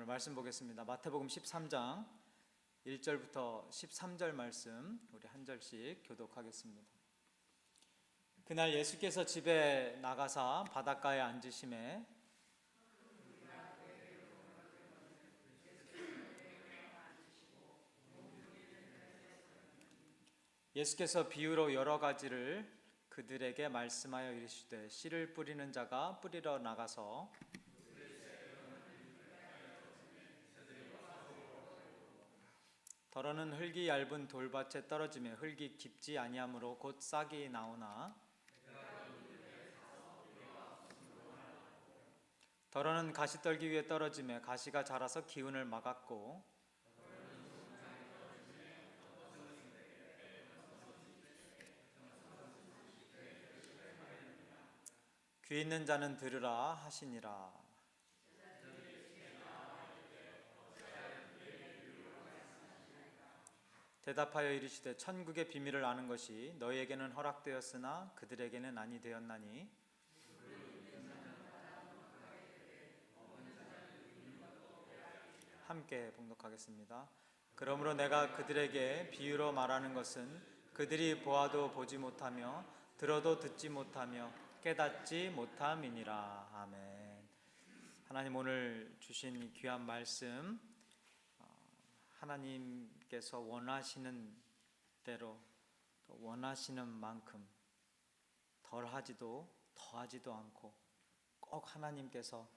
말씀 보겠습니다. 마태복음 13장 1절부터 13절 말씀 우리 한 절씩 교독하겠습니다. 그날 예수께서 집에 나가사 바닷가에 앉으심에 예수께서 비유로 여러 가지를 그들에게 말씀하여 이르시되 씨를 뿌리는 자가 뿌리러 나가서 더러는 흙이 얇은 돌밭에 떨어지며 흙이 깊지 아니하므로 곧 싹이 나오나 더러는 가시떨기 위에 떨어지며 가시가 자라서 기운을 막았고 귀 있는 자는 들으라 하시니라. 대답하여 이르시되 천국의 비밀을 아는 것이 너희에게는 허락되었으나 그들에게는 아니 되었나니 함께 봉독하겠습니다. 그러므로 내가 그들에게 비유로 말하는 것은 그들이 보아도 보지 못하며 들어도 듣지 못하며 깨닫지 못함이니라. 아멘. 하나님, 오늘 주신 이 귀한 말씀 하나님께서 원하시는 대로 원하시는 만큼 덜하지도 더하지도 않고 꼭 하나님께서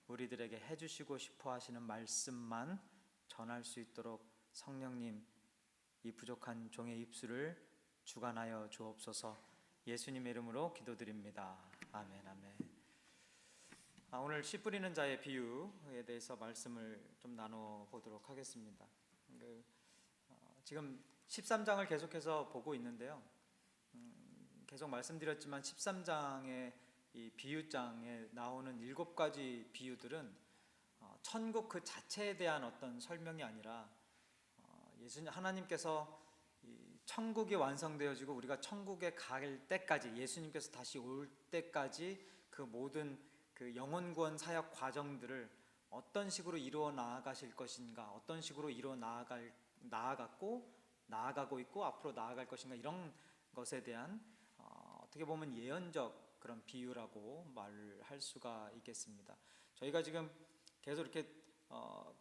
우리들에게 해주시고 싶어 하시는 말씀만 전할 수 있도록 성령님 이 부족한 종의 입술을 주관하여 주옵소서. 예수님의 이름으로 기도드립니다. 아멘. 아멘. 오늘 씨 뿌리는 자의 비유에 대해서 말씀을 좀 나눠보도록 하겠습니다. 지금 13장을 계속해서 보고 있는데요, 계속 말씀드렸지만 13장의 이 비유장에 나오는 7가지 비유들은 천국 그 자체에 대한 어떤 설명이 아니라 예수님 하나님께서 이 천국이 완성되어지고 우리가 천국에 갈 때까지, 예수님께서 다시 올 때까지 그 모든 그 영혼 구원 사역 과정들을 어떤 식으로 이루어 나아가실 것인가, 어떤 식으로 이루어 나아가고 있고 앞으로 나아갈 것인가, 이런 것에 대한 어떻게 보면 예언적 그런 비유라고 말할 수가 있겠습니다. 저희가 지금 계속 이렇게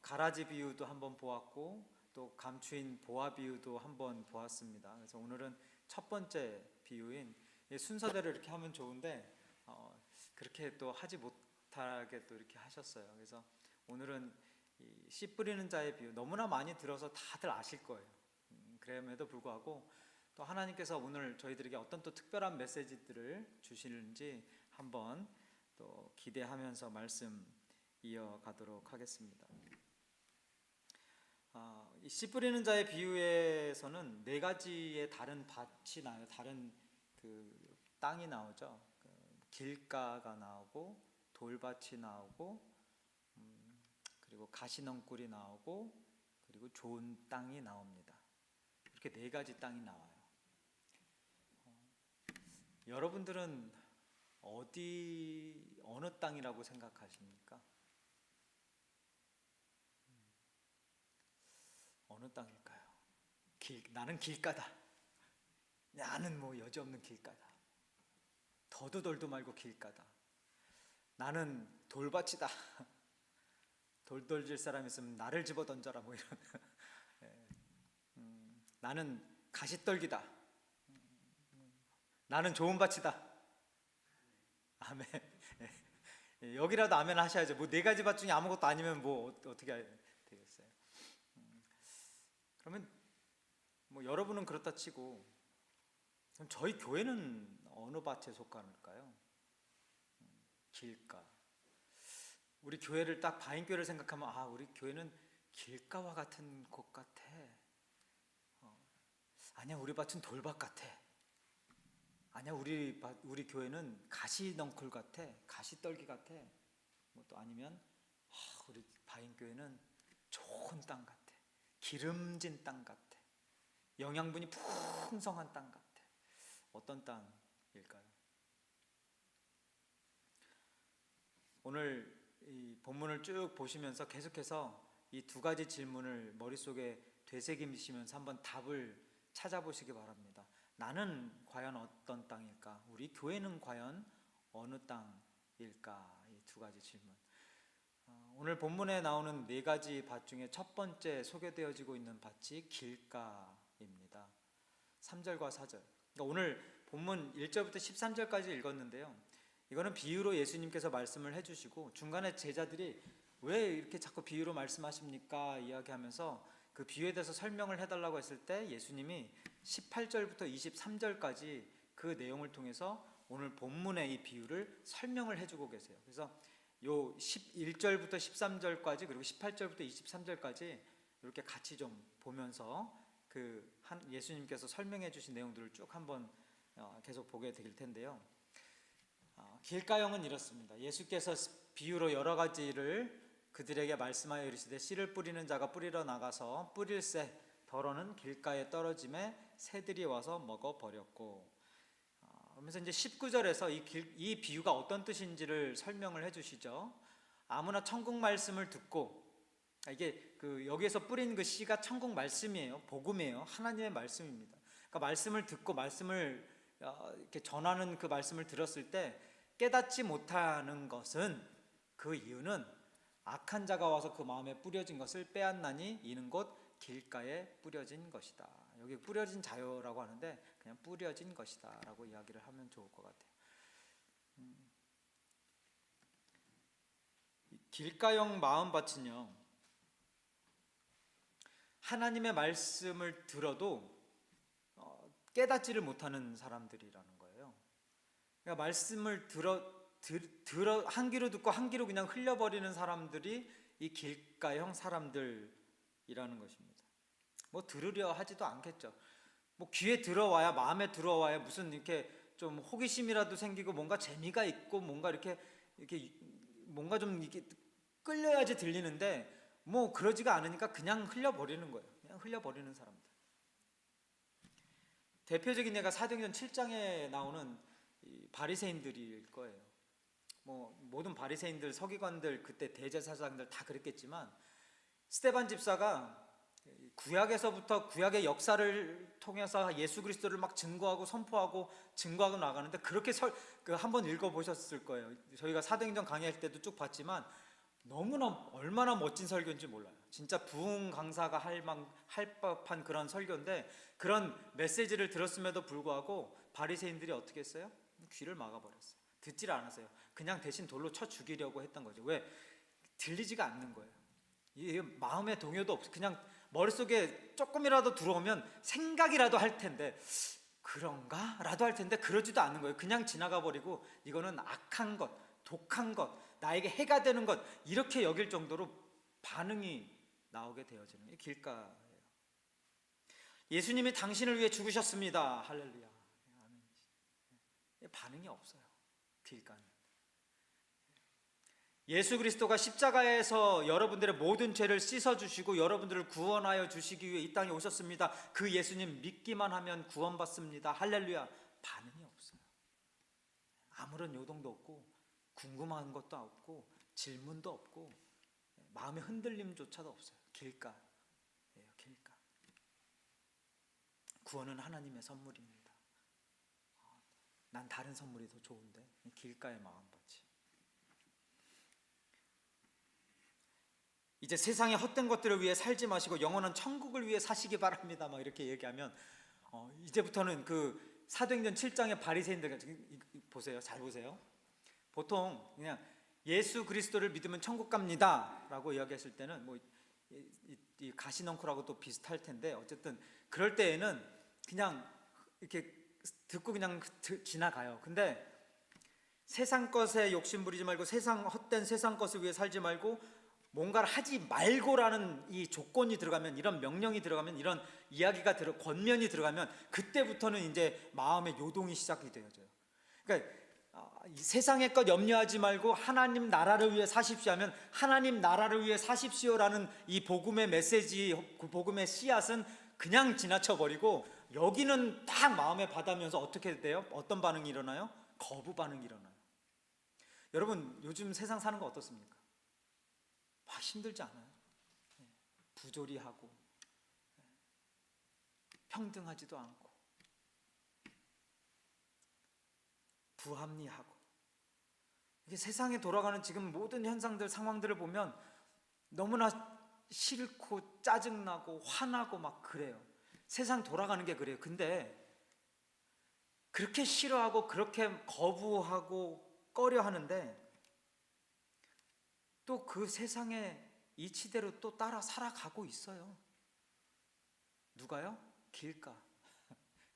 가라지 비유도 한번 보았고 또 감추인 보아 비유도 한번 보았습니다. 그래서 오늘은 첫 번째 비유인, 순서대로 이렇게 하면 좋은데 그렇게 또 하지 못하게 또 이렇게 하셨어요. 그래서 오늘은 이 씨 뿌리는 자의 비유, 너무나 많이 들어서 다들 아실 거예요. 그럼에도 불구하고 또 하나님께서 오늘 저희들에게 어떤 또 특별한 메시지들을 주시는지 한번 또 기대하면서 말씀 이어가도록 하겠습니다. 이 씨 뿌리는 자의 비유에서는 4가지의 다른 밭이 나요. 다른 그 땅이 나오죠. 길가가 나오고 돌밭이 나오고 그리고 가시넝굴이 나오고 그리고 좋은 땅이 나옵니다. 이렇게 4가지 땅이 나와요. 여러분들은 어느 땅이라고 생각하십니까? 어느 땅일까요? 나는 길가다. 나는 뭐 여지없는 길가다. 더도 덜도 말고 길가다. 나는 돌밭이다. 돌돌질 사람 있으면 나를 집어 던져라, 뭐 이런. 나는 가시떨기다. 나는 좋은 밭이다. 아멘. 여기라도 아멘 하셔야죠. 뭐 4가지 밭 중에 아무것도 아니면 뭐 어떻게 되겠어요? 그러면 뭐 여러분은 그렇다 치고, 그럼 저희 교회는 어느 밭에 속할까요? 길가. 우리 교회를 딱 바인교회를 생각하면 우리 교회는 길가와 같은 곳 같아. 아니야, 우리 밭은 돌밭 같아. 아니야, 우리 교회는 가시넝쿨 같아. 가시떨기 같아. 뭐 또 아니면 우리 바인교회는 좋은 땅 같아. 기름진 땅 같아. 영양분이 풍성한 땅 같아. 어떤 땅일까요? 오늘 이 본문을 쭉 보시면서 계속해서 이 두 가지 질문을 머릿속에 되새기시면서 한번 답을 찾아보시기 바랍니다. 나는 과연 어떤 땅일까? 우리 교회는 과연 어느 땅일까? 이 두 가지 질문. 오늘 본문에 나오는 네 가지 밭 중에 첫 번째 소개되어지고 있는 밭이 길가입니다. 3절과 4절. 그러니까 오늘 본문 1절부터 13절까지 읽었는데요. 이거는 비유로 예수님께서 말씀을 해주시고 중간에 제자들이 왜 이렇게 자꾸 비유로 말씀하십니까? 이야기하면서 그 비유에 대해서 설명을 해달라고 했을 때 예수님이 18절부터 23절까지 그 내용을 통해서 오늘 본문의 이 비유를 설명을 해주고 계세요. 그래서 요 11절부터 13절까지 그리고 18절부터 23절까지 이렇게 같이 좀 보면서 예수님께서 설명해 주신 내용들을 쭉 한번 계속 보게 될 텐데요. 길가형은 이렇습니다. 예수께서 비유로 여러 가지를 그들에게 말씀하여 이르시되 씨를 뿌리는 자가 뿌리러 나가서 뿌릴새 덜어는 길가에 떨어짐에 새들이 와서 먹어버렸고, 그러면서 이제 19절에서 이 비유가 어떤 뜻인지를 설명을 해주시죠. 아무나 천국 말씀을 듣고, 이게 여기에서 뿌린 그 씨가 천국 말씀이에요. 복음이에요. 하나님의 말씀입니다. 그러니까 말씀을 듣고 말씀을 이렇게 전하는 그 말씀을 들었을 때 깨닫지 못하는 것은 그 이유는 악한 자가 와서 그 마음에 뿌려진 것을 빼앗나니 이는 곧 길가에 뿌려진 것이다. 여기 뿌려진 자요라고 하는데 그냥 뿌려진 것이다 라고 이야기를 하면 좋을 것 같아요. 길가형 마음밭은요, 하나님의 말씀을 들어도 깨닫지를 못하는 사람들이라는 거예요. 그러니까 말씀을 들어 한 귀로 듣고 한 귀로 그냥 흘려버리는 사람들이 이 길가형 사람들이라는 것입니다. 뭐 들으려 하지도 않겠죠. 뭐 귀에 들어와야, 마음에 들어와야 무슨 이렇게 좀 호기심이라도 생기고 뭔가 재미가 있고 뭔가 이렇게 뭔가 좀 이렇게 끌려야지 들리는데 뭐 그러지가 않으니까 그냥 흘려버리는 거예요. 그냥 흘려버리는 사람들. 대표적인 예가 사도행전 7장에 나오는 이 바리새인들일 거예요. 뭐 모든 바리새인들, 서기관들, 그때 대제사장들 다 그랬겠지만 스데반 집사가 구약에서부터 구약의 역사를 통해서 예수 그리스도를 막 증거하고 선포하고 증거하고 나가는데 그렇게 한번 읽어보셨을 거예요. 저희가 사도행전 강의할 때도 쭉 봤지만 너무나 얼마나 멋진 설교인지 몰라요. 진짜 부흥 강사가 할 법한 그런 설교인데 그런 메시지를 들었음에도 불구하고 바리새인들이 어떻게 했어요? 귀를 막아버렸어요. 듣지를 않았어요. 그냥 대신 돌로 쳐 죽이려고 했던 거죠. 왜? 들리지가 않는 거예요. 이 마음의 동요도 없어. 그냥 머릿속에 조금이라도 들어오면 생각이라도 할 텐데 그런가? 라도 할 텐데 그러지도 않는 거예요. 그냥 지나가 버리고 이거는 악한 것, 독한 것, 나에게 해가 되는 것 이렇게 여길 정도로 반응이 나오게 되어지는 게 길가예요. 예수님이 당신을 위해 죽으셨습니다. 할렐루야. 반응이 없어요. 길가는. 예수 그리스도가 십자가에서 여러분들의 모든 죄를 씻어주시고 여러분들을 구원하여 주시기 위해 이 땅에 오셨습니다. 그 예수님 믿기만 하면 구원받습니다. 할렐루야. 반응이 없어요. 아무런 요동도 없고 궁금한 것도 없고 질문도 없고 마음의 흔들림조차도 없어요. 길가예요. 길가. 구원은 하나님의 선물입니다. 난 다른 선물이 더 좋은데. 길가의 마음밭이. 이제 세상의 헛된 것들을 위해 살지 마시고 영원한 천국을 위해 사시기 바랍니다. 막 이렇게 얘기하면 이제부터는 그 사도행전 7장의 바리새인들 보세요. 잘 보세요. 보통 그냥 예수 그리스도를 믿으면 천국 갑니다 라고 이야기했을 때는 뭐 이 가시넝쿨하고 또 비슷할 텐데 어쨌든 그럴 때에는 그냥 이렇게 듣고 그냥 지나가요. 근데 세상 것에 욕심 부리지 말고 헛된 세상 것을 위해 살지 말고 뭔가를 하지 말고라는 이 조건이 들어가면, 이런 명령이 들어가면, 이런 이야기가 권면이 들어가면 그때부터는 이제 마음의 요동이 시작이 되어져요. 그러니까 세상의 것 염려하지 말고 하나님 나라를 위해 사십시오 하면 하나님 나라를 위해 사십시오라는 이 복음의 메시지, 그 복음의 씨앗은 그냥 지나쳐 버리고 여기는 딱 마음에 받으면서 어떻게 돼요? 어떤 반응이 일어나요? 거부 반응이 일어나요. 여러분 요즘 세상 사는 거 어떻습니까? 막 힘들지 않아요? 부조리하고 평등하지도 않고 부합리하고, 이게 세상에 돌아가는 지금 모든 현상들, 상황들을 보면 너무나 싫고 짜증나고 화나고 막 그래요. 세상 돌아가는 게 그래요. 근데 그렇게 싫어하고 그렇게 거부하고 꺼려 하는데 또 그 세상의 이치대로 또 따라 살아가고 있어요. 누가요? 길가.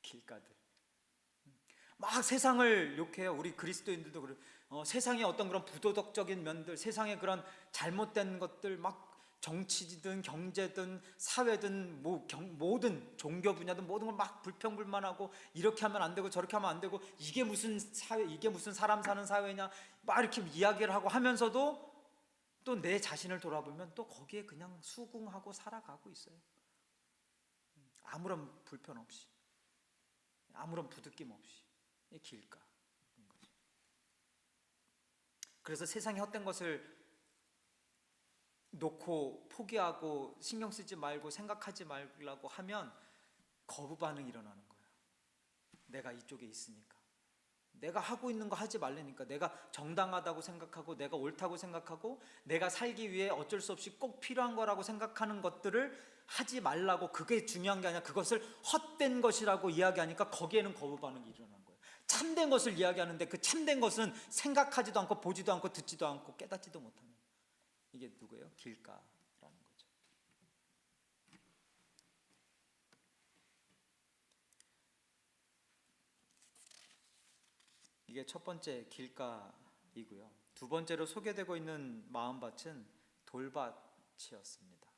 길가들. 막 세상을 욕해요. 우리 그리스도인들도 그래요. 세상의 어떤 그런 부도덕적인 면들, 세상의 그런 잘못된 것들, 막 정치든 경제든 사회든 모든 종교 분야든 모든 걸 막 불평불만하고, 이렇게 하면 안 되고 저렇게 하면 안 되고, 이게 무슨 사회, 이게 무슨 사람 사는 사회냐, 막 이렇게 이야기를 하고 하면서도 또 내 자신을 돌아보면 또 거기에 그냥 수긍하고 살아가고 있어요. 아무런 불편 없이, 아무런 부득김 없이. 이 길가. 그래서 세상의 헛된 것을 놓고 포기하고 신경 쓰지 말고 생각하지 말라고 하면 거부 반응이 일어나는 거예요. 내가 이쪽에 있으니까, 내가 하고 있는 거 하지 말라니까, 내가 정당하다고 생각하고 내가 옳다고 생각하고 내가 살기 위해 어쩔 수 없이 꼭 필요한 거라고 생각하는 것들을 하지 말라고, 그게 중요한 게 아니라 그것을 헛된 것이라고 이야기하니까 거기에는 거부 반응이 일어나는 거예요. 참된 것을 이야기하는데 그 참된 것은 생각하지도 않고 보지도 않고 듣지도 않고 깨닫지도 못하는, 이게 누구예요? 길가라는 거죠. 이게 첫 번째 길가이고요. 두 번째로 소개되고 있는 마음밭은 돌밭이었습니다.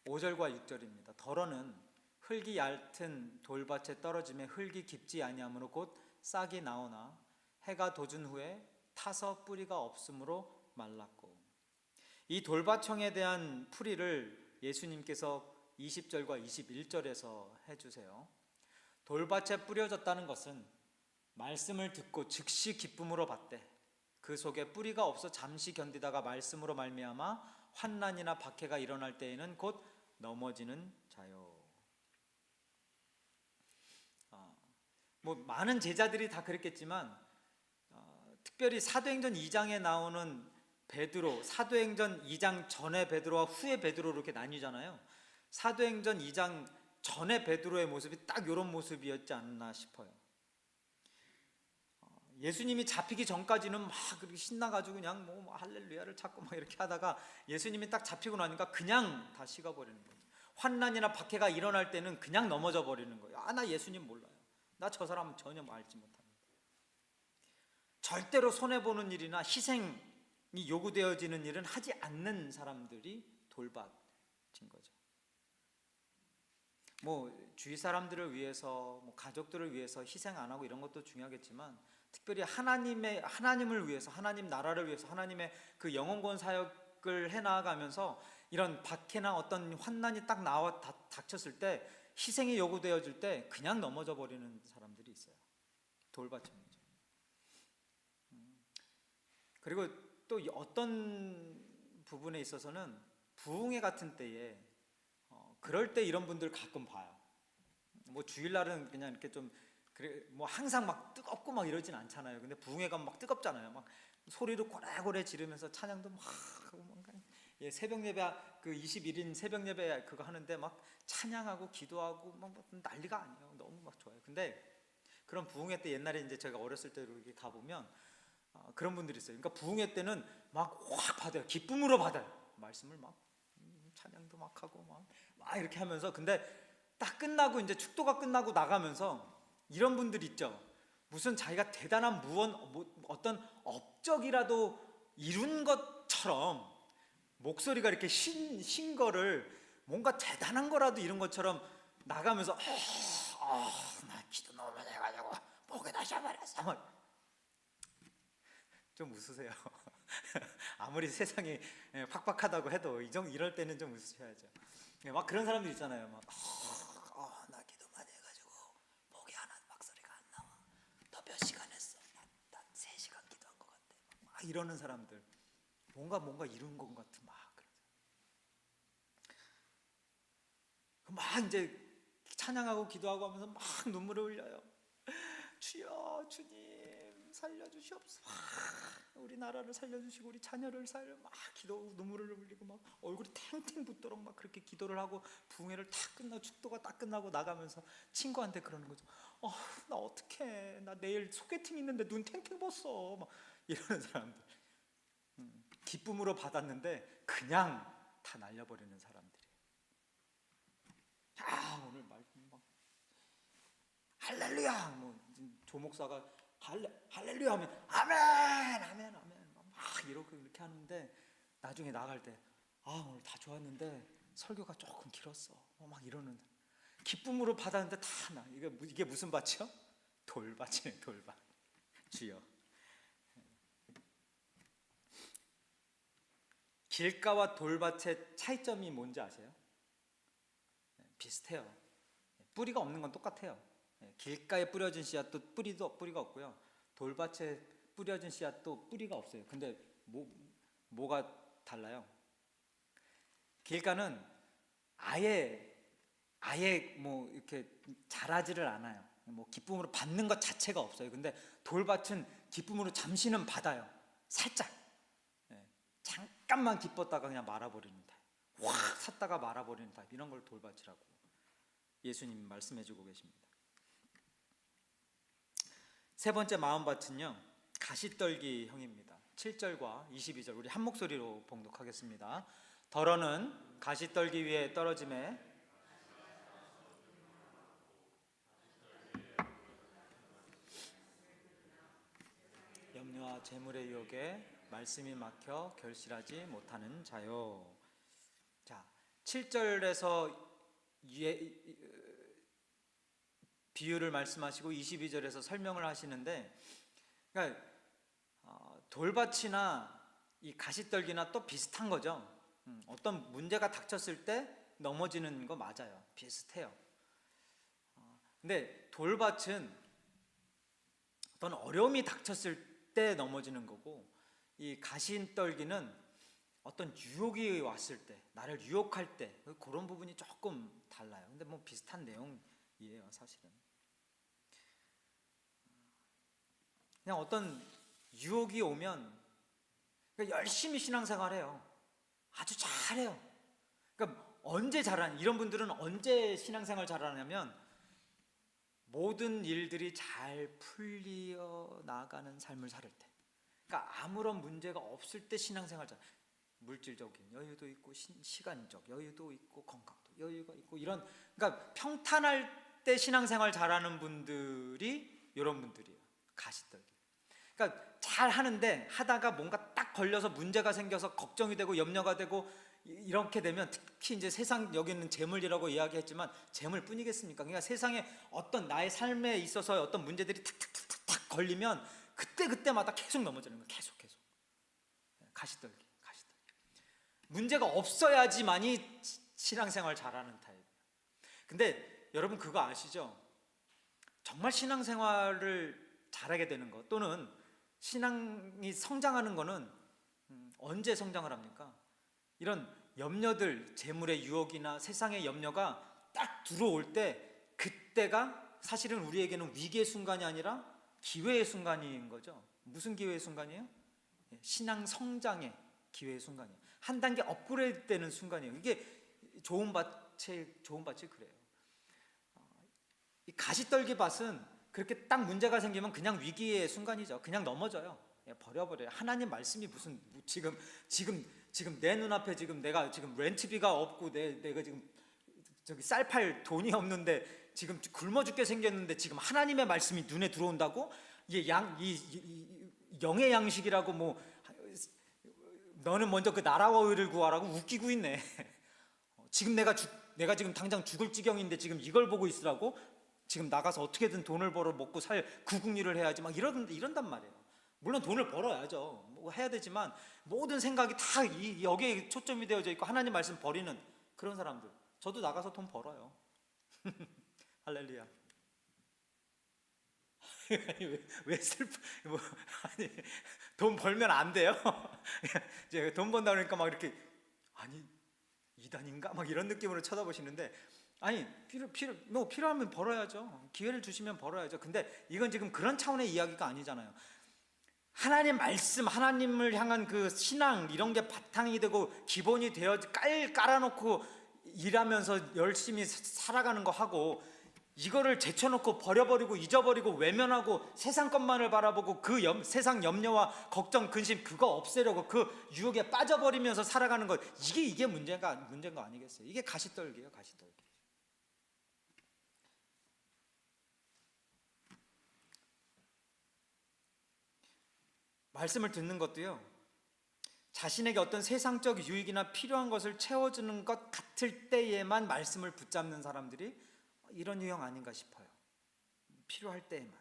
5절과 6절입니다. 덜어는 흙이 얇은 돌밭에 떨어짐에 흙이 깊지 아니하므로 곧 싹이 나오나 해가 돋은 후에 타서 뿌리가 없으므로 말랐고. 이 돌밭형에 대한 풀이를 예수님께서 20절과 21절에서 해주세요. 돌밭에 뿌려졌다는 것은 말씀을 듣고 즉시 기쁨으로 받되 그 속에 뿌리가 없어 잠시 견디다가 말씀으로 말미암아 환난이나 박해가 일어날 때에는 곧 넘어지는 자요. 많은 제자들이 다 그랬겠지만 특별히 사도행전 2장에 나오는 베드로, 사도행전 2장 전에 베드로와 후에 베드로로 이렇게 나뉘잖아요. 사도행전 2장 전에 베드로의 모습이 딱 이런 모습이었지 않나 싶어요. 예수님이 잡히기 전까지는 막 그렇게 신나가지고 그냥 뭐 할렐루야를 찾고 막 이렇게 하다가 예수님이 딱 잡히고 나니까 그냥 다 식어버리는 거예요. 환난이나 박해가 일어날 때는 그냥 넘어져 버리는 거예요. 나 예수님 몰라요. 나 저 사람 전혀 알지 못합니다. 절대로 손해보는 일이나 희생이 요구되어지는 일은 하지 않는 사람들이 돌밭인 거죠. 주위 사람들을 위해서, 가족들을 위해서 희생 안 하고 이런 것도 중요하겠지만, 특별히 하나님을 위해서, 하나님 나라를 위해서, 하나님의 그 영혼구원 사역을 해나가면서 이런 박해나 어떤 환난이 딱 나와 닥쳤을 때, 희생이 요구되어질 때 그냥 넘어져 버리는 사람들이 있어요. 돌밭형이죠. 그리고 또 어떤 부분에 있어서는 부흥회 같은 때에 그럴 때 이런 분들 가끔 봐요. 주일날은 그냥 이렇게 좀 그래, 항상 막 뜨겁고 막 이러진 않잖아요. 근데 부흥회 가면 막 뜨겁잖아요. 막 소리도 고래고래 지르면서 찬양도 막 하고 새벽 예배, 그 21인 새벽 예배 그거 하는데 막 찬양하고 기도하고 막 난리가 아니에요. 너무 막 좋아요. 근데 그런 부흥회 때 옛날에 이제 제가 어렸을 때 이렇게 가보면 그런 분들이 있어요. 그러니까 부흥회 때는 막 확 받아요. 기쁨으로 받아요. 말씀을 막 찬양도 막 하고 막 이렇게 하면서, 근데 딱 끝나고 이제 축도가 끝나고 나가면서 이런 분들 있죠. 무슨 자기가 대단한 어떤 업적이라도 이룬 것처럼 목소리가 이렇게 신 거를 뭔가 대단한 거라도 이런 것처럼 나가면서 나 기도 너무 많이 해가지고 목에다 샤버렸어. 좀 웃으세요. 아무리 세상이 팍팍하다고 해도 이럴 때는 좀 웃으셔야죠. 막 그런 사람들 있잖아요. 나 기도 많이 해가지고 목에 하나 목소리가 안 나와. 너 몇 시간 했어? 나 3시간 기도한 것 같아. 막 이러는 사람들, 뭔가 이룬 것 같은 막 그런. 막 이제 찬양하고 기도하고 하면서 막 눈물을 흘려요. 주여 주님 살려주시옵소서. 우리나라를 살려주시고 우리 자녀를 살려 막 기도 눈물을 흘리고 막 얼굴이 탱탱 붓도록 막 그렇게 기도를 하고 부흥회를 다 끝나고 축도가 딱 끝나고 나가면서 친구한테 그러는 거죠. 나 어떡해, 나 내일 소개팅 있는데 눈 탱탱 벗어 막 이러는 사람들. 기쁨으로 받았는데 그냥 다 날려버리는 사람들이. 오늘 말씀 막 할렐루야 뭐 조목사가 할렐루야 하면 아멘 아멘 아멘 막 이렇게 하는데 나중에 나갈 때 오늘 다 좋았는데 설교가 조금 길었어 막 이러는. 기쁨으로 받았는데 다 나. 이게 무슨 밭이요? 돌밭이네, 돌밭. 주여. 길가와 돌밭의 차이점이 뭔지 아세요? 비슷해요. 뿌리가 없는 건 똑같아요. 길가에 뿌려진 씨앗도 뿌리가 없고요. 돌밭에 뿌려진 씨앗도 뿌리가 없어요. 근데 뭐가 달라요? 길가는 아예 뭐 이렇게 자라지를 않아요. 뭐 기쁨으로 받는 것 자체가 없어요. 근데 돌밭은 기쁨으로 잠시는 받아요. 살짝. 잠깐만 기뻤다가 그냥 말아버리는 타입. 확 샀다가 말아버리는 타입. 이런 걸 돌밭이라고 예수님이 말씀해주고 계십니다. 세 번째 마음밭은요, 가시떨기형입니다. 7절과 22절 우리 한 목소리로 봉독하겠습니다. 더러는 가시떨기 위에 떨어짐에 염려와 재물의 유혹에 말씀이 막혀 결실하지 못하는 자요. 자, 7절에서 비유를 말씀하시고 22절에서 설명을 하시는데, 그러니까 돌밭이나 이 가시떨기나 또 비슷한 거죠. 어떤 문제가 닥쳤을 때 넘어지는 거 맞아요. 비슷해요. 근데 돌밭은 어떤 어려움이 닥쳤을 때 넘어지는 거고, 이 가시떨기는 어떤 유혹이 왔을 때, 나를 유혹할 때, 그런 부분이 조금 달라요. 근데 뭐 비슷한 내용이에요, 사실은. 그냥 어떤 유혹이 오면 열심히 신앙생활해요. 아주 잘해요. 그러니까 언제 잘하냐, 이런 분들은 언제 신앙생활 잘하냐면 모든 일들이 잘 풀려 나가는 삶을 살 때, 그러니까 아무런 문제가 없을 때 신앙생활 잘, 물질적인 여유도 있고 시간적 여유도 있고 건강도 여유가 있고 이런, 그러니까 평탄할 때 신앙생활 잘하는 분들이 이런 분들이에요. 가시떨기. 그러니까 잘 하는데 하다가 뭔가 딱 걸려서 문제가 생겨서 걱정이 되고 염려가 되고 이렇게 되면, 특히 이제 세상 여기는 재물이라고 이야기했지만 재물뿐이겠습니까? 그러니까 세상에 어떤 나의 삶에 있어서 어떤 문제들이 탁탁탁탁 걸리면 그때마다 계속 넘어지는 거예요. 계속 가시떨기. 문제가 없어야지만이 신앙생활 잘하는 타입. 근데 여러분 그거 아시죠? 정말 신앙생활을 잘하게 되는 것, 또는 신앙이 성장하는 거는 언제 성장을 합니까? 이런 염려들, 재물의 유혹이나 세상의 염려가 딱 들어올 때, 그때가 사실은 우리에게는 위기의 순간이 아니라 기회의 순간인 거죠. 무슨 기회의 순간이에요? 신앙 성장의 기회의 순간이에요. 한 단계 업그레이드 되는 순간이에요. 이게 좋은 밭이 그래요. 이 가시떨기 밭은 그렇게 딱 문제가 생기면 그냥 위기의 순간이죠. 그냥 넘어져요. 버려버려요. 하나님 말씀이 무슨 지금 내 눈앞에 지금 내가 지금 렌트비가 없고 내가 지금 저기 쌀 팔 돈이 없는데 지금 굶어 죽게 생겼는데 지금 하나님의 말씀이 눈에 들어온다고? 이 영의 양식이라고 뭐 너는 먼저 그 나라와 의를 구하라고 웃기고 있네. 지금 내가 지금 당장 죽을 지경인데 지금 이걸 보고 있으라고? 지금 나가서 어떻게든 돈을 벌어 먹고 살 구국일을 해야지 막 이런단 말이에요. 물론 돈을 벌어야죠. 뭐 해야 되지만 모든 생각이 다 여기에 초점이 되어져 있고 하나님 말씀 버리는 그런 사람들. 저도 나가서 돈 벌어요. 할렐루야. 왜 슬퍼? 아니, 돈 벌면 안 돼요? 이제 돈 번다 그러니까 막 이렇게, 아니 이단인가? 막 이런 느낌으로 쳐다보시는데, 아니 뭐 필요하면 벌어야죠. 기회를 주시면 벌어야죠. 근데 이건 지금 그런 차원의 이야기가 아니잖아요. 하나님 말씀, 하나님을 향한 그 신앙 이런 게 바탕이 되고 기본이 되어 깔아놓고 일하면서 열심히 살아가는 거 하고, 이거를 제쳐놓고 버려버리고 잊어버리고 외면하고 세상 것만을 바라보고 그 세상 염려와 걱정, 근심 그거 없애려고 그 유혹에 빠져버리면서 살아가는 것, 이게 문제인 거 아니겠어요? 이게 가시떨기예요, 가시떨기. 말씀을 듣는 것도요, 자신에게 어떤 세상적 유익이나 필요한 것을 채워주는 것 같을 때에만 말씀을 붙잡는 사람들이 이런 유형 아닌가 싶어요. 필요할 때에만.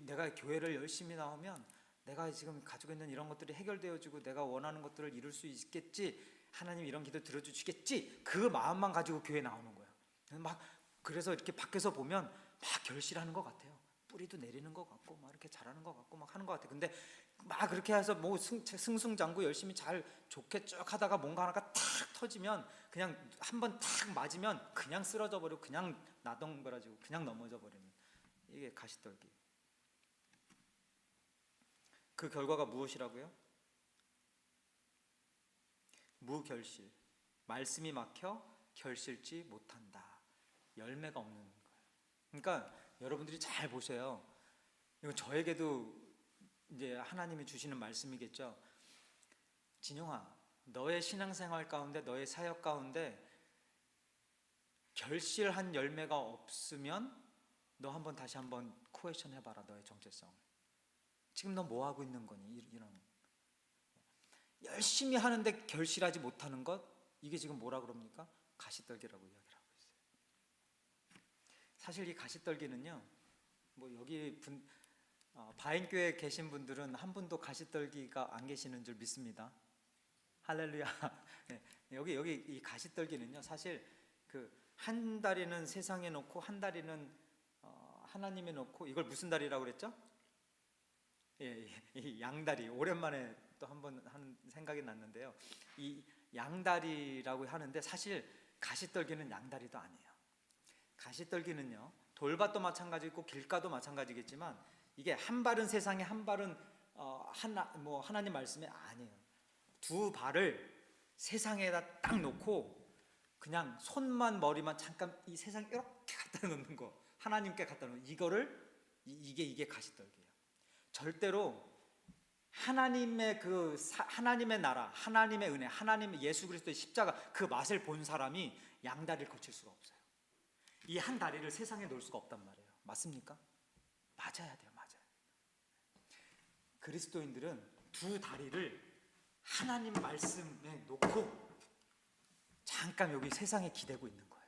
내가 교회를 열심히 나오면 내가 지금 가지고 있는 이런 것들이 해결되어지고 내가 원하는 것들을 이룰 수 있겠지, 하나님 이런 기도 들어주시겠지, 그 마음만 가지고 교회 나오는 거예요. 그래서 이렇게 밖에서 보면 막 결실하는 것 같아요. 뿌리도 내리는 것 같고 막 이렇게 잘하는 것 같고 막 하는 것 같아요. 근데 막 그렇게 해서 뭐 승승장구 열심히 잘 좋게 쭉 하다가 뭔가 하나가 탁 터지면 그냥 한번 탁 맞으면 그냥 쓰러져 버리고 그냥 나덩거려지고 그냥 넘어져 버리는, 이게 가시떨기. 그 결과가 무엇이라고요? 무결실. 말씀이 막혀 결실지 못한다. 열매가 없는 거예요. 그러니까 여러분들이 잘 보세요. 이건 저에게도 이제 하나님이 주시는 말씀이겠죠. 진용아, 너의 신앙생활 가운데, 너의 사역 가운데 결실한 열매가 없으면 너 한번 다시 한번 쿠에션 해봐라, 너의 정체성을. 지금 너 뭐 하고 있는 거니? 이런 열심히 하는데 결실하지 못하는 것, 이게 지금 뭐라 그럽니까? 가시떨기라고 이야기를 하고 있어요. 사실 이 가시떨기는요, 뭐 여기 바인교회에 계신 분들은 한 분도 가시떨기가 안 계시는 줄 믿습니다. 할렐루야. 네, 여기 이 가시떨기는요, 사실 그 한 다리는 세상에 놓고 한 다리는 하나님에 놓고, 이걸 무슨 다리라고 그랬죠? 이 양다리. 오랜만에 또 한번 하는 생각이 났는데요. 이 양다리라고 하는데 사실 가시떨기는 양다리도 아니에요. 가시떨기는요, 돌밭도 마찬가지고 길가도 마찬가지겠지만 이게 한 발은 세상에, 한 발은 하나님 말씀에 아니에요. 두 발을 세상에다 딱 놓고 그냥 손만 머리만 잠깐 이 세상에 이렇게 갖다 놓는 거, 하나님께 갖다 놓는 이게 가시떨기예요. 절대로 하나님의 하나님의 나라, 하나님의 은혜, 하나님의 예수 그리스도의 십자가 그 맛을 본 사람이 양다리를 거칠 수가 없어요. 이 한 다리를 세상에 놓을 수가 없단 말이에요. 맞습니까? 맞아야 돼요, 맞아요. 그리스도인들은 두 다리를 하나님 말씀에 놓고 잠깐 여기 세상에 기대고 있는 거예요.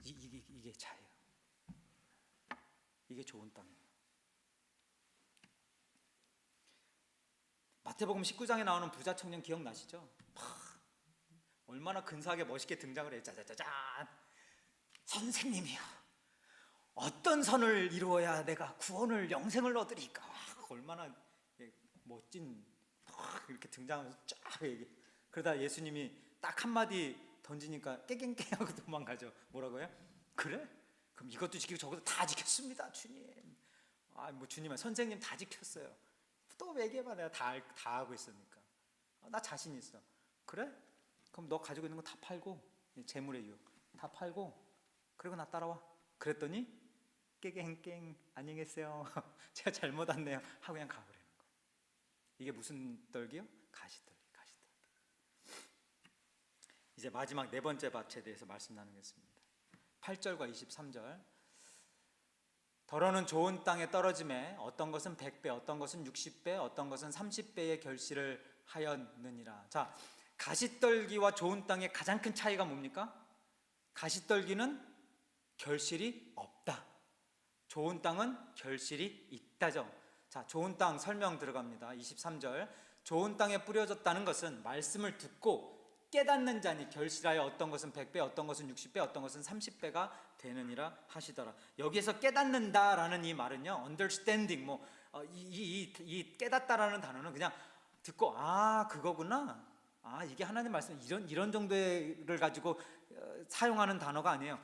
이게 자예요. 이게 좋은 땅이에요. 마태복음 19장에 나오는 부자 청년 기억나시죠? 얼마나 근사하게 멋있게 등장을 해요. 짜자자잔. 선생님이요, 어떤 선을 이루어야 내가 구원을, 영생을 얻으리까? 얼마나 멋진, 이렇게 등장하면서 쫙 얘기. 그러다 예수님이 딱 한마디 던지니까 깨갱깨 하고 도망가죠. 뭐라고요? 그래? 그럼 이것도 지키고 저것도 다 지켰습니다, 주님. 뭐 주님은 선생님 다 지켰어요. 또 얘기해봐, 내가 다 하고 있으니까. 나 자신 있어. 그래? 그럼 너 가지고 있는 거 다 팔고, 재물의 유혹 다 팔고, 그리고 나 따라와. 그랬더니 깨갱깽 안녕히 계세요. 제가 잘못 왔네요 하고 그냥 가버리는 거예요. 이게 무슨 떨기요? 가시떨기. 이제 마지막 네 번째 밭에 대해서 말씀 나누겠습니다. 8절과 23절. 더러는 좋은 땅에 떨어짐에 어떤 것은 100배, 어떤 것은 60배, 어떤 것은 30배의 결실을 하였느니라. 자, 가시떨기와 좋은 땅의 가장 큰 차이가 뭡니까? 가시떨기는 결실이 없다. 좋은 땅은 결실이 있다죠. 자, 좋은 땅 설명 들어갑니다. 23절. 좋은 땅에 뿌려졌다는 것은 말씀을 듣고 깨닫는 자니 결실하여 어떤 것은 100배, 어떤 것은 60배, 어떤 것은 30배가 되느니라 하시더라. 여기에서 깨닫는다라는 이 말은요, understanding, 이 깨닫다라는 단어는 그냥 듣고 그거구나, 이게 하나님 말씀 이런 정도를 가지고 사용하는 단어가 아니에요.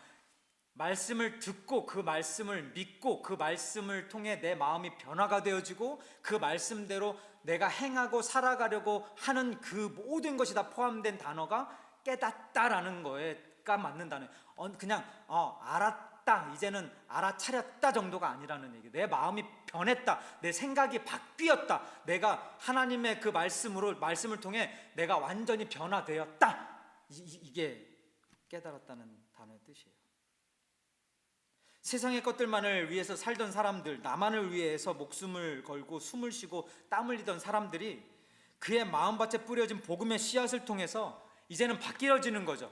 말씀을 듣고 그 말씀을 믿고 그 말씀을 통해 내 마음이 변화가 되어지고 그 말씀대로 내가 행하고 살아가려고 하는 그 모든 것이 다 포함된 단어가 깨닫다라는 거에가 맞는 단어예요. 그냥 알았다, 이제는 알아차렸다 정도가 아니라는 얘기예요. 내 마음이 변했다, 내 생각이 바뀌었다, 내가 하나님의 그 말씀을 통해 내가 완전히 변화되었다, 이게 깨달았다는 단어의 뜻이에요. 세상의 것들만을 위해서 살던 사람들, 나만을 위해서 목숨을 걸고 숨을 쉬고 땀 흘리던 사람들이 그의 마음밭에 뿌려진 복음의 씨앗을 통해서 이제는 바뀌어지는 거죠.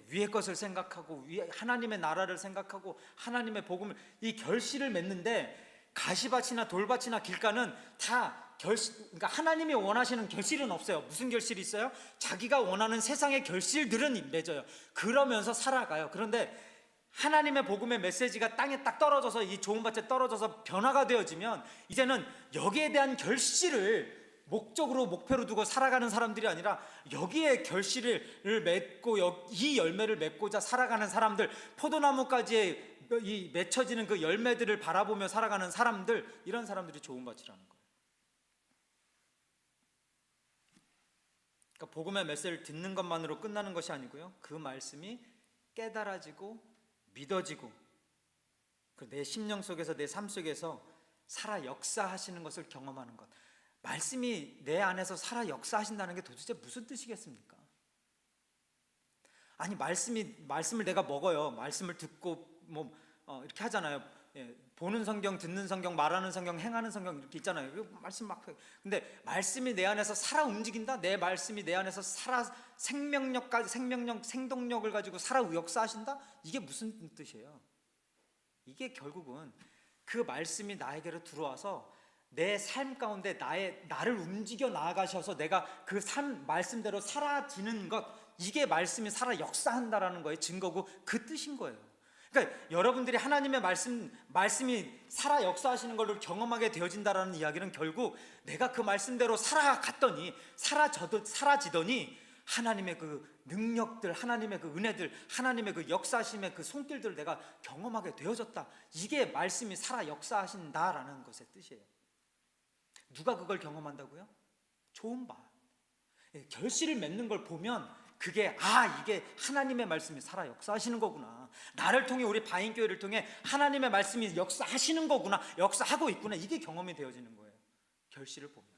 위의 것을 생각하고 하나님의 나라를 생각하고 하나님의 복음을, 이 결실을 맺는데 가시밭이나 돌밭이나 길가는 다 그러니까 하나님이 원하시는 결실은 없어요. 무슨 결실이 있어요? 자기가 원하는 세상의 결실들은 맺어요. 그러면서 살아가요. 그런데 하나님의 복음의 메시지가 땅에 딱 떨어져서 이 좋은 밭에 떨어져서 변화가 되어지면 이제는 여기에 대한 결실을 목표로 두고 살아가는 사람들이 아니라 여기에 결실을 맺고 이 열매를 맺고자 살아가는 사람들, 포도나무까지의 이 맺혀지는 그 열매들을 바라보며 살아가는 사람들, 이런 사람들이 좋은 밭이라는 거예요. 그러니까 복음의 메시지를 듣는 것만으로 끝나는 것이 아니고요, 그 말씀이 깨달아지고 믿어지고 내 심령 속에서, 내 삶 속에서 살아 역사하시는 것을 경험하는 것. 말씀이 내 안에서 살아 역사하신다는 게 도대체 무슨 뜻이겠습니까? 아니, 말씀을 내가 먹어요. 말씀을 듣고 이렇게 하잖아요. 보는 성경, 듣는 성경, 말하는 성경, 행하는 성경 이렇게 있잖아요. 말씀 막. 근데 말씀이 내 안에서 살아 움직인다. 내 말씀이 내 안에서 살아 생동력을 가지고 살아 역사하신다. 이게 무슨 뜻이에요? 이게 결국은 그 말씀이 나에게로 들어와서 내 삶 가운데 나를 움직여 나아가셔서 내가 그 말씀대로 사라지는 것, 이게 말씀이 살아 역사한다라는 거의 증거고 그 뜻인 거예요. 그러니까 여러분들이 하나님의 말씀이 살아 역사하시는 걸로 경험하게 되어진다라는 이야기는 결국 내가 그 말씀대로 살아갔더니 사라지더니 하나님의 그 능력들, 하나님의 그 은혜들, 하나님의 그 역사하심의 그 손길들을 내가 경험하게 되어졌다. 이게 말씀이 살아 역사하신다라는 것의 뜻이에요. 누가 그걸 경험한다고요? 좋은 밭. 결실을 맺는 걸 보면 그게 이게 하나님의 말씀이 살아 역사하시는 거구나. 나를 통해, 우리 바인교회를 통해 하나님의 말씀이 역사하시는 거구나, 역사하고 있구나, 이게 경험이 되어지는 거예요. 결실을 보면.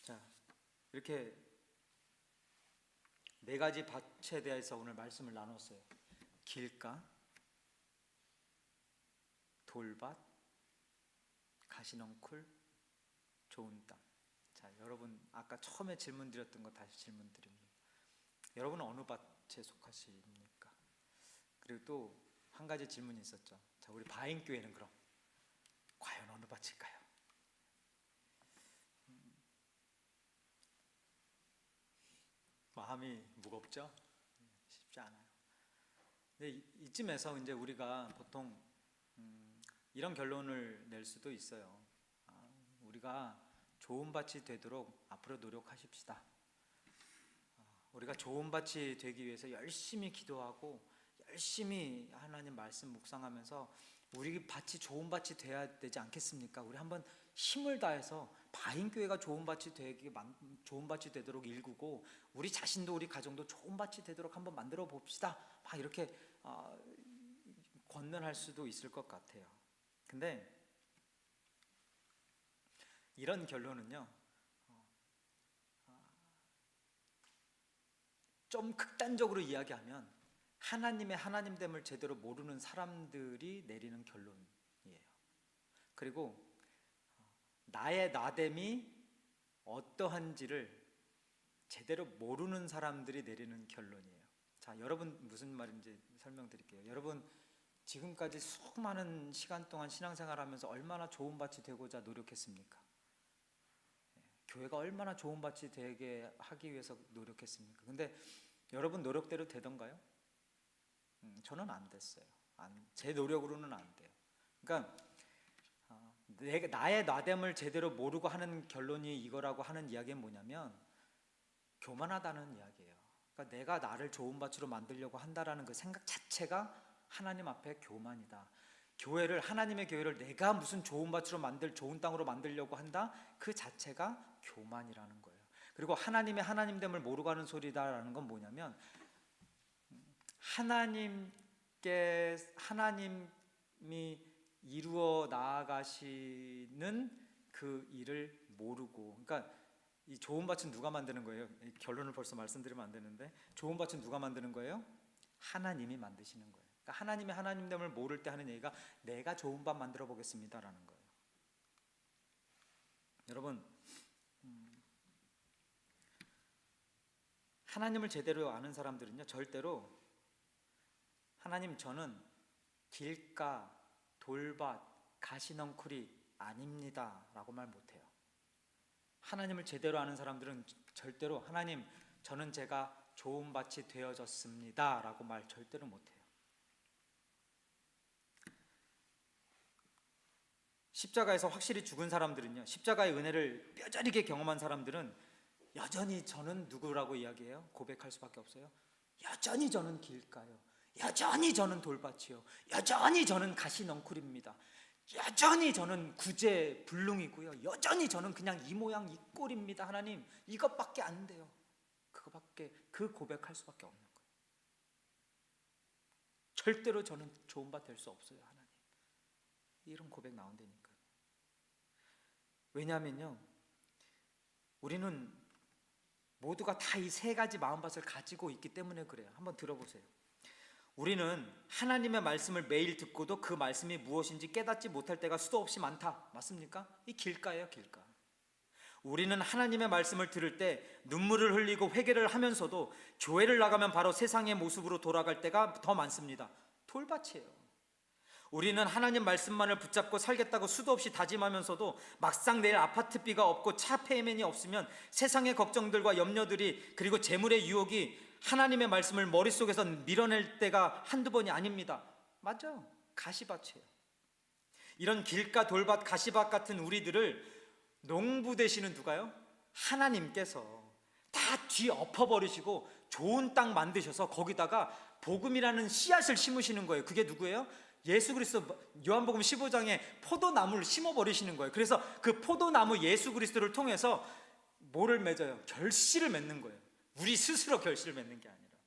자, 이렇게 네 가지 밭에 대해서 오늘 말씀을 나눴어요. 길가, 돌밭, 가시넝쿨, 좋은 땅. 자, 여러분 아까 처음에 질문 드렸던 거 다시 질문 드립니다. 여러분은 어느 밭에 속하십니까? 그리고 또 한 가지 질문이 있었죠. 자, 우리 바인교회는 그럼 과연 어느 밭일까요? 마음이 무겁죠? 쉽지 않아요. 근데 이쯤에서 이제 우리가 보통 이런 결론을 낼 수도 있어요. 우리가 좋은 밭이 되도록 앞으로 노력하십시다. 우리가 좋은 밭이 되기 위해서 열심히 기도하고 열심히 하나님 말씀 묵상하면서 우리 밭이 좋은 밭이 돼야 되지 않겠습니까? 우리 한번 힘을 다해서 바인교회가 좋은 밭이 되도록 일구고 우리 자신도 우리 가정도 좋은 밭이 되도록 한번 만들어 봅시다. 막 이렇게 권면할 수도 있을 것 같아요. 근데 이런 결론은요, 좀 극단적으로 이야기하면 하나님의 하나님됨을 제대로 모르는 사람들이 내리는 결론이에요. 그리고 나의 나됨이 어떠한지를 제대로 모르는 사람들이 내리는 결론이에요. 자, 여러분 무슨 말인지 설명드릴게요. 여러분 지금까지 수많은 시간 동안 신앙생활하면서 얼마나 좋은 밭이 되고자 노력했습니까? 교회가 얼마나 좋은 밭이 되게 하기 위해서 노력했습니까? 근데 여러분 노력대로 되던가요? 저는 안 됐어요. 제 노력으로는 안 돼요. 그러니까 나의 나됨을 제대로 모르고 하는 결론이 이거라고 하는 이야기는 뭐냐면 교만하다는 이야기예요. 그러니까 내가 나를 좋은 밭으로 만들려고 한다라는 그 생각 자체가 하나님 앞에 교만이다. 교회를, 하나님의 교회를 내가 무슨 좋은 밭으로 좋은 땅으로 만들려고 한다, 그 자체가 교만이라는 거예요. 그리고 하나님의 하나님됨을 모르고 하는 소리다라는 건 뭐냐면 하나님이 이루어 나아가시는 그 일을 모르고, 그러니까 이 좋은 밭은 누가 만드는 거예요? 결론을 벌써 말씀드리면 안 되는데, 좋은 밭은 누가 만드는 거예요? 하나님이 만드시는 거예요. 그러니까 하나님의 하나님됨을 모를 때 하는 얘기가 내가 좋은 밭 만들어 보겠습니다라는 거예요. 여러분, 하나님을 제대로 아는 사람들은요, 절대로 하나님 저는 길가, 돌밭, 가시넝쿨이 아닙니다 라고 말 못해요. 하나님을 제대로 아는 사람들은 절대로 하나님 저는 제가 좋은 밭이 되어졌습니다 라고 말 절대로 못해요. 십자가에서 확실히 죽은 사람들은요, 십자가의 은혜를 뼈저리게 경험한 사람들은 여전히 저는 누구라고 이야기해요? 고백할 수밖에 없어요. 여전히 저는 길가요, 여전히 저는 돌밭이요, 여전히 저는 가시넝쿨입니다, 여전히 저는 구제불능이고요, 여전히 저는 그냥 이 모양 이 꼴입니다. 하나님 이것밖에 안 돼요. 그 고백할 수밖에 없는 거예요. 절대로 저는 좋은 밭 될 수 없어요 하나님, 이런 고백 나온다니까. 왜냐하면요, 우리는 모두가 다 이 세 가지 마음밭을 가지고 있기 때문에 그래요. 한번 들어보세요. 우리는 하나님의 말씀을 매일 듣고도 그 말씀이 무엇인지 깨닫지 못할 때가 수도 없이 많다. 맞습니까? 이 길가예요, 길가. 우리는 하나님의 말씀을 들을 때 눈물을 흘리고 회개를 하면서도 교회를 나가면 바로 세상의 모습으로 돌아갈 때가 더 많습니다. 돌밭이에요. 우리는 하나님 말씀만을 붙잡고 살겠다고 수도 없이 다짐하면서도 막상 내일 아파트비가 없고 차 페이맨이 없으면 세상의 걱정들과 염려들이, 그리고 재물의 유혹이 하나님의 말씀을 머릿속에서 밀어낼 때가 한두 번이 아닙니다. 맞아요, 가시밭이에요. 이런 길가, 돌밭, 가시밭 같은 우리들을 농부 되시는 누가요? 하나님께서 다 뒤엎어버리시고 좋은 땅 만드셔서 거기다가 복음이라는 씨앗을 심으시는 거예요. 그게 누구예요? 예수 그리스도. 요한복음 15장에 포도나무를 심어버리시는 거예요. 그래서 그 포도나무 예수 그리스도를 통해서 뭐를 맺어요? 결실을 맺는 거예요. 우리 스스로 결실을 맺는 게 아니라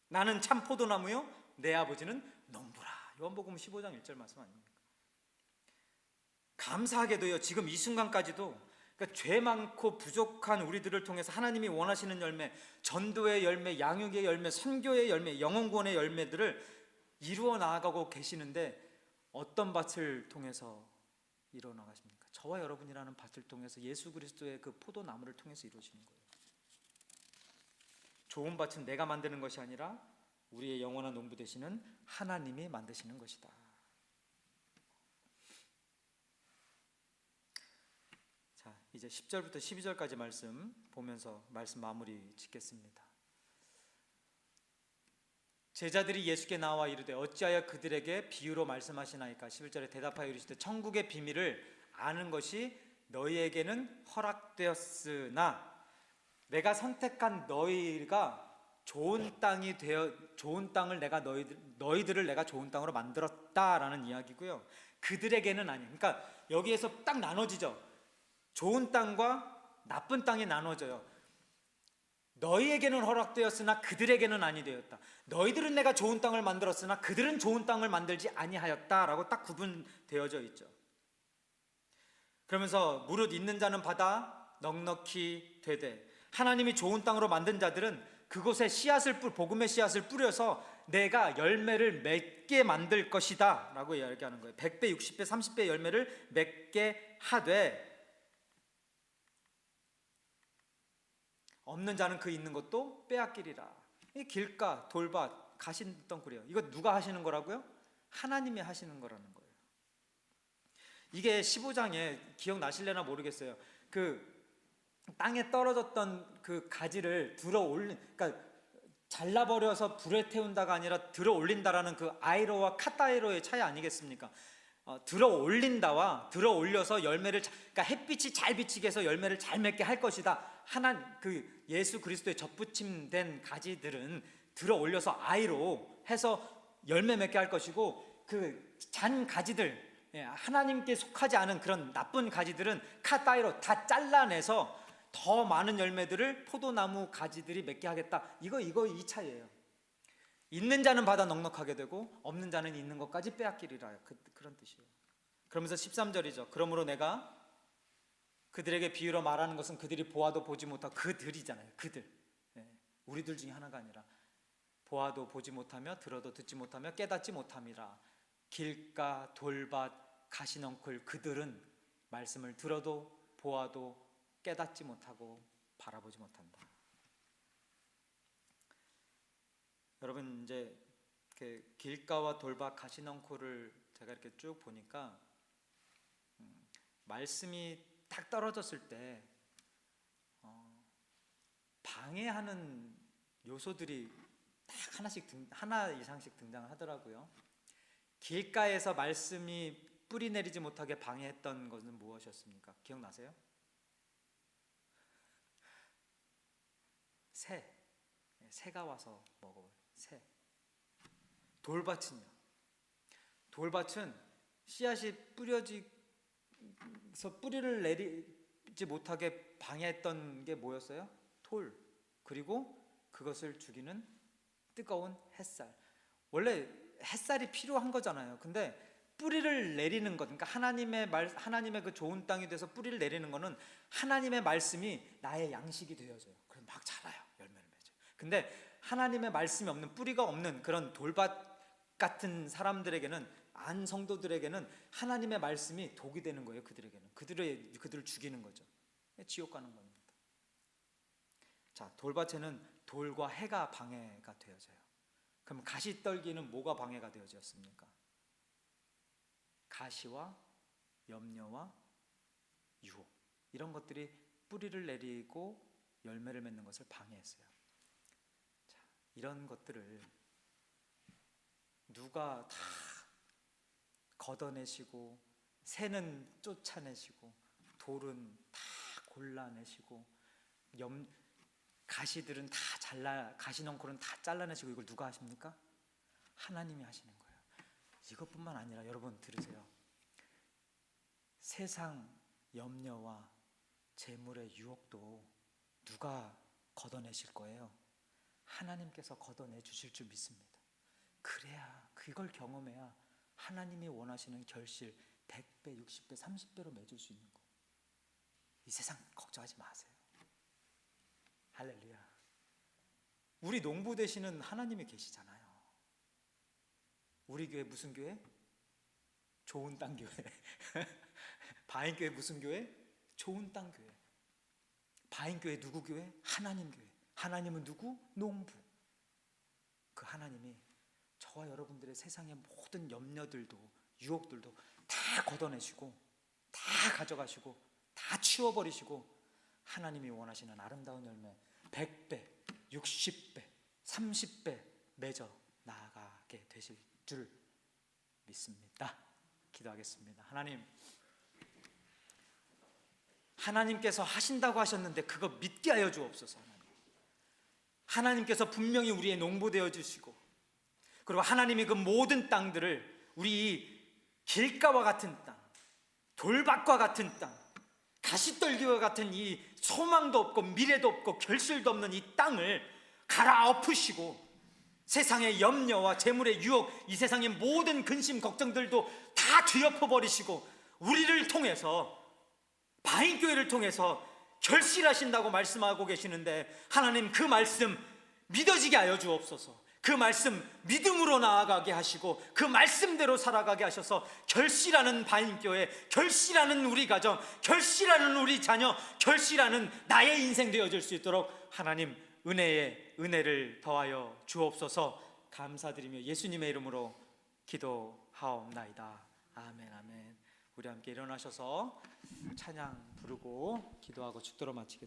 나는 참 포도나무요, 내 아버지는 농부라. 요한복음 15장 1절 말씀 아닙니까? 감사하게도요, 지금 이 순간까지도 그러니까 죄 많고 부족한 우리들을 통해서 하나님이 원하시는 열매, 전도의 열매, 양육의 열매, 선교의 열매, 영혼구원의 열매들을 이루어 나아가고 계시는데 어떤 밭을 통해서 이루어 나가십니까? 저와 여러분이라는 밭을 통해서 예수 그리스도의 그 포도나무를 통해서 이루어지는 거예요. 좋은 밭은 내가 만드는 것이 아니라 우리의 영원한 농부 되시는 하나님이 만드시는 것이다. 자, 이제 10절부터 12절까지 말씀 보면서 말씀 마무리 짓겠습니다. 제자들이 예수께 나와 이르되 어찌하여 그들에게 비유로 말씀하시나이까? 11절에 대답하여 이르시되 천국의 비밀을 아는 것이 너희에게는 허락되었으나 내가 선택한 너희가 좋은 땅을 내가 너희들을 내가 좋은 땅으로 만들었다라는 이야기고요. 그들에게는 아니. 그러니까 여기에서 딱 나눠지죠. 좋은 땅과 나쁜 땅이 나눠져요. 너희에게는 허락되었으나 그들에게는 아니 되었다. 너희들은 내가 좋은 땅을 만들었으나 그들은 좋은 땅을 만들지 아니하였다라고 딱 구분되어져 있죠. 그러면서 무릇 있는 자는 받아 넉넉히 되되, 하나님이 좋은 땅으로 만든 자들은 그곳에 복음의 씨앗을 뿌려서 내가 열매를 맺게 만들 것이다 라고 이야기하는 거예요. 100배, 60배, 30배 열매를 맺게 하되 없는 자는 그 있는 것도 빼앗기리라. 이 길가, 돌밭, 가시덩굴이에요. 이거 누가 하시는 거라고요? 하나님이 하시는 거라는 거예요. 이게 15장에 기억나실래나 모르겠어요. 그 땅에 떨어졌던 그 가지를 그러니까 잘라버려서 불에 태운다가 아니라 들어 올린다라는 그 아이로와 카타이로의 차이 아니겠습니까? 들어 올린다와 들어 올려서 열매를 그러니까 햇빛이 잘 비치게 해서 열매를 잘 맺게 할 것이다. 그 예수 그리스도의 접붙임된 가지들은 들어 올려서 아이로 해서 열매 맺게 할 것이고, 그 잔 가지들, 하나님께 속하지 않은 그런 나쁜 가지들은 카따이로 다 잘라내서 더 많은 열매들을 포도나무 가지들이 맺게 하겠다. 이거 이 차이예요. 있는 자는 받아 넉넉하게 되고 없는 자는 있는 것까지 빼앗기리라. 그런 뜻이에요. 그러면서 13절이죠. 그러므로 내가 그들에게 비유로 말하는 것은 그들이 보아도 보지 못하고, 그들이잖아요. 그들. 우리들 중에 하나가 아니라 보아도 보지 못하며 들어도 듣지 못하며 깨닫지 못함이라. 길가 돌밭 가시넝쿨 그들은 말씀을 들어도 보아도 깨닫지 못하고 바라보지 못한다. 여러분, 이제 길가와 돌밭 가시넝쿨을 제가 이렇게 쭉 보니까 말씀이 딱 떨어졌을 때 방해하는 요소들이 딱 하나 이상씩 등장을 하더라고요. 길가에서 말씀이 뿌리 내리지 못하게 방해했던 것은 무엇이었습니까? 기억나세요? 새가 와서 먹어요. 새. 돌밭은요? 돌밭은 씨앗이 뿌려져서 뿌리를 내리지 못하게 방해했던 게 뭐였어요? 돌, 그리고 그것을 죽이는 뜨거운 햇살. 원래 햇살이 필요한 거잖아요. 근데 뿌리를 내리는 것, 그러니까 하나님의 그 좋은 땅이 돼서 뿌리를 내리는 거는 하나님의 말씀이 나의 양식이 되어져요. 그럼 막 자라요. 열매를 맺어요. 근데 하나님의 말씀이 없는, 뿌리가 없는 그런 돌밭 같은 사람들에게는, 안 성도들에게는 하나님의 말씀이 독이 되는 거예요. 그들에게는 그들을 죽이는 거죠. 지옥 가는 겁니다. 자, 돌밭에는 돌과 해가 방해가 되어져요. 그럼 가시떨기는 뭐가 방해가 되어졌습니까? 가시와 염려와 유혹, 이런 것들이 뿌리를 내리고 열매를 맺는 것을 방해했어요. 자, 이런 것들을 누가 다 걷어내시고, 새는 쫓아내시고, 돌은 다 골라내시고, 가시들은 다 가시넝쿨은 다 잘라내시고, 이걸 누가 하십니까? 하나님이 하시는 거예요. 이것뿐만 아니라 여러분 들으세요. 세상 염려와 재물의 유혹도 누가 걷어내실 거예요? 하나님께서 걷어내 주실 줄 믿습니다. 그래야, 그걸 경험해야 하나님이 원하시는 결실 100배, 60배, 30배로 맺을 수 있는 거예요. 이 세상 걱정하지 마세요. 할렐루야. 우리 농부 되시는 하나님이 계시잖아요. 우리 교회 무슨 교회? 좋은 땅 교회. 바인교회 무슨 교회? 좋은 땅 교회. 바인교회 누구 교회? 하나님 교회. 하나님은 누구? 농부. 그 하나님이 저와 여러분들의 세상의 모든 염려들도 유혹들도 다 걷어내시고, 다 가져가시고, 다 치워버리시고, 하나님이 원하시는 아름다운 열매 100배, 60배, 30배 맺어 나아가게 되실 줄 믿습니다. 기도하겠습니다. 하나님께서 하신다고 하셨는데 그거 믿게 하여 주옵소서. 하나님께서 분명히 우리의 농부 되어 주시고, 그리고 하나님이 그 모든 땅들을, 우리 길가와 같은 땅, 돌밭과 같은 땅, 가시떨기와 같은 이 소망도 없고 미래도 없고 결실도 없는 이 땅을 갈아엎으시고, 세상의 염려와 재물의 유혹, 이 세상의 모든 근심 걱정들도 다 뒤엎어버리시고, 우리를 통해서, 바인교회를 통해서 결실하신다고 말씀하고 계시는데, 하나님 그 말씀 믿어지게 하여 주옵소서. 그 말씀 믿음으로 나아가게 하시고, 그 말씀대로 살아가게 하셔서 결실하는 바인교회, 결실하는 우리 가정, 결실하는 우리 자녀, 결실하는 나의 인생 되어질 수 있도록 하나님 은혜를 더하여 주옵소서. 감사드리며 예수님의 이름으로 기도하옵나이다. 아멘, 아멘. 우리 함께 일어나셔서 찬양 부르고 기도하고 축도로 마치겠습니다.